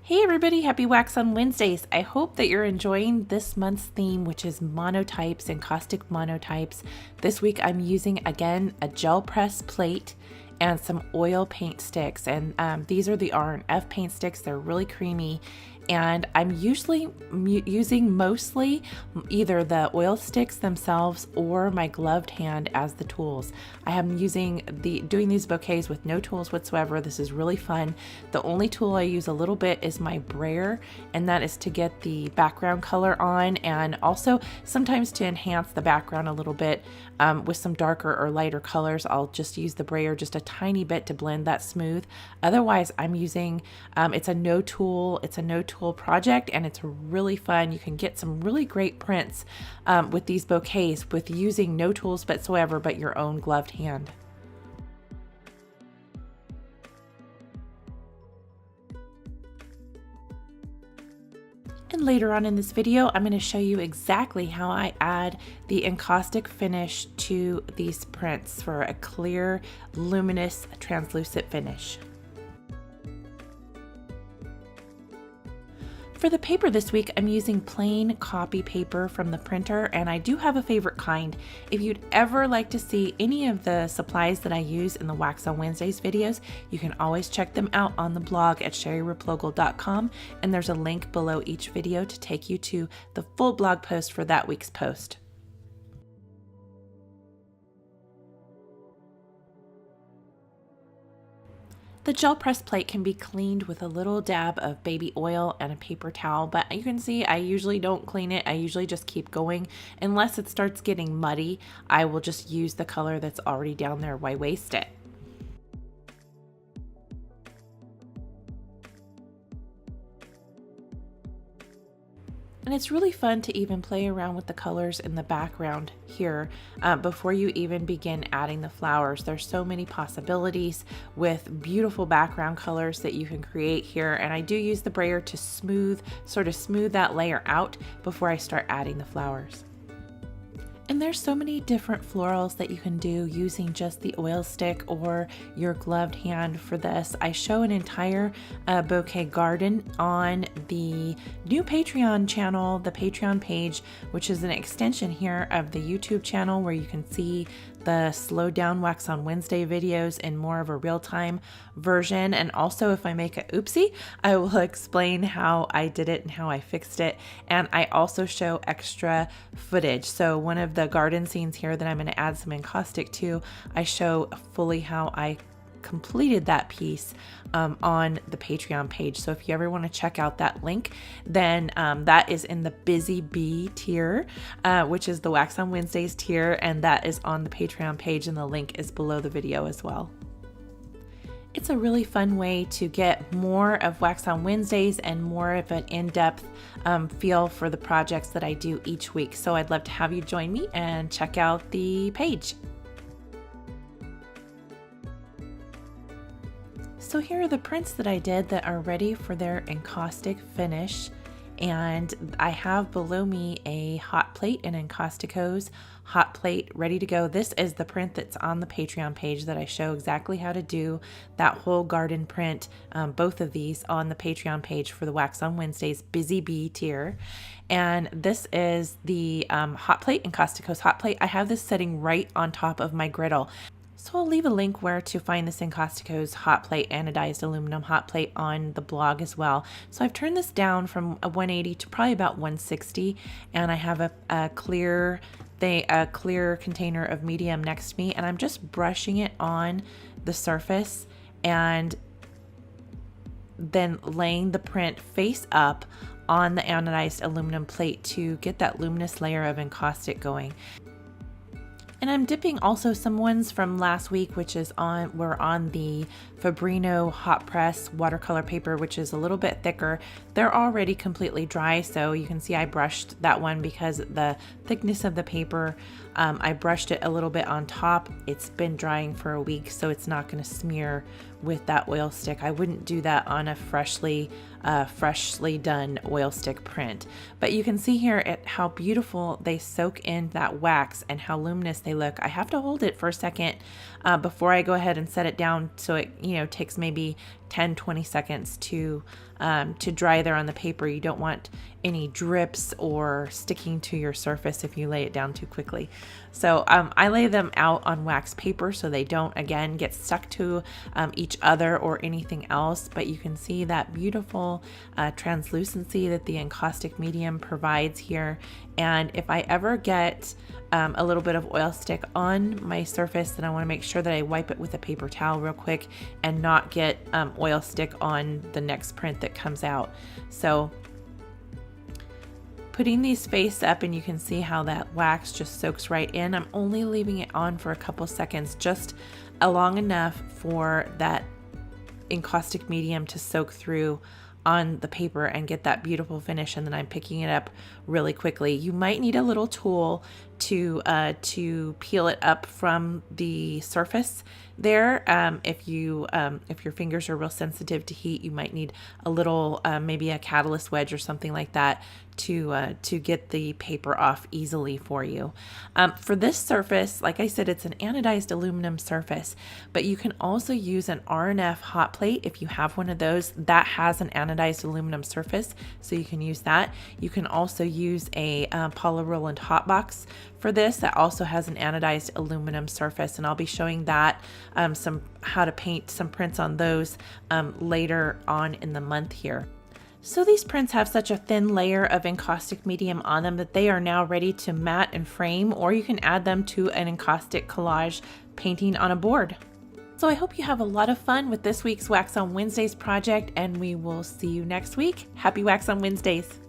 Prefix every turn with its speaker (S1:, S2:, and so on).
S1: Hey everybody, happy Wax on Wednesdays. I hope that you're enjoying this month's theme, which is monotypes, encaustic monotypes. This week I'm using, again, a gel press plate and some oil paint sticks. And these are the R&F paint sticks. They're really creamy. And I'm usually using mostly either the oil sticks themselves or my gloved hand as the tools. I am doing these bouquets with no tools whatsoever. This is really fun. The only tool I use a little bit is my brayer, and that is to get the background color on, and also sometimes to enhance the background a little bit with some darker or lighter colors. I'll just use the brayer just a tiny bit to blend that smooth. Otherwise, I'm using, it's a no tool project, and it's really fun. You can get some really great prints with these bouquets with using no tools whatsoever but your own gloved hand. And later on in this video, I'm going to show you exactly how I add the encaustic finish to these prints for a clear, luminous, translucent finish. For the paper this week, I'm using plain copy paper from the printer, and I do have a favorite kind. If you'd ever like to see any of the supplies that I use in the Wax on Wednesdays videos, you can always check them out on the blog at sharireplogle.com, and there's a link below each video to take you to the full blog post for that week's post. The gel press plate can be cleaned with a little dab of baby oil and a paper towel, but you can see I usually don't clean it. I usually just keep going. Unless it starts getting muddy, I will just use the color that's already down there. Why waste it? And it's really fun to even play around with the colors in the background here before you even begin adding the flowers. There's so many possibilities with beautiful background colors that you can create here. And I do use the brayer to sort of smooth that layer out before I start adding the flowers. And there's so many different florals that you can do using just the oil stick or your gloved hand for this. I show an entire bouquet garden on the new Patreon channel, the Patreon page, which is an extension here of the YouTube channel where you can see the slow down Wax on Wednesday videos in more of a real-time version. And also if I make a oopsie, I will explain how I did it and how I fixed it. And I also show extra footage. So one of the garden scenes here that I'm going to add some encaustic to, I show fully how I completed that piece on the Patreon page. So if you ever want to check out that link, then that is in the Busy Bee tier, which is the Wax on Wednesdays tier, and that is on the Patreon page, and the link is below the video as well. It's a really fun way to get more of Wax on Wednesdays and more of an in-depth feel for the projects that I do each week. So I'd love to have you join me and check out the page. So here are the prints that I did that are ready for their encaustic finish. And I have below me a hot plate, an Encausticos hot plate ready to go. This is the print that's on the Patreon page that I show exactly how to do that whole garden print, both of these on the Patreon page for the Wax on Wednesdays Busy Bee tier. And this is the hot plate, Encausticos hot plate. I have this sitting right on top of my griddle. So I'll leave a link where to find this Encausticos hot plate, anodized aluminum hot plate on the blog as well. So I've turned this down from a 180 to probably about 160, and I have a clear container of medium next to me, and I'm just brushing it on the surface and then laying the print face up on the anodized aluminum plate to get that luminous layer of encaustic going. And I'm dipping also some ones from last week, which is were on the Fabrino hot press watercolor paper, which is a little bit thicker. They're already completely dry, so you can see I brushed that one because the thickness of the paper, I brushed it a little bit on top. It's been drying for a week, so it's not going to smear with that oil stick. I wouldn't do that on a freshly done oil stick print. But you can see here at how beautiful they soak in that wax and how luminous they look. I have to hold it for a second before I go ahead and set it down, so it takes maybe 10-20 seconds to dry there on the paper. You don't want any drips or sticking to your surface if you lay it down too quickly. So I lay them out on wax paper so they don't, again, get stuck to each other or anything else. But you can see that beautiful translucency that the encaustic medium provides here. And if I ever get a little bit of oil stick on my surface, then I want to make sure that I wipe it with a paper towel real quick and not get oil stick on the next print that comes out. So putting these face up, and you can see how that wax just soaks right in. I'm only leaving it on for a couple seconds, just long enough for that encaustic medium to soak through on the paper and get that beautiful finish, and then I'm picking it up really quickly. You might need a little tool to peel it up from the surface there. If your fingers are real sensitive to heat, you might need a little maybe a catalyst wedge or something like that to get the paper off easily for you. For this surface, like I said, it's an anodized aluminum surface, but you can also use an R&F hot plate if you have one of those that has an anodized aluminum surface, so you can use that. You can also use a polyroland hot box for this that also has an anodized aluminum surface, and I'll be showing that how to paint some prints on those later on in the month here. So these prints have such a thin layer of encaustic medium on them that they are now ready to mat and frame, or you can add them to an encaustic collage painting on a board. So I hope you have a lot of fun with this week's Wax on Wednesdays project, and we will see you next week. Happy Wax on Wednesdays!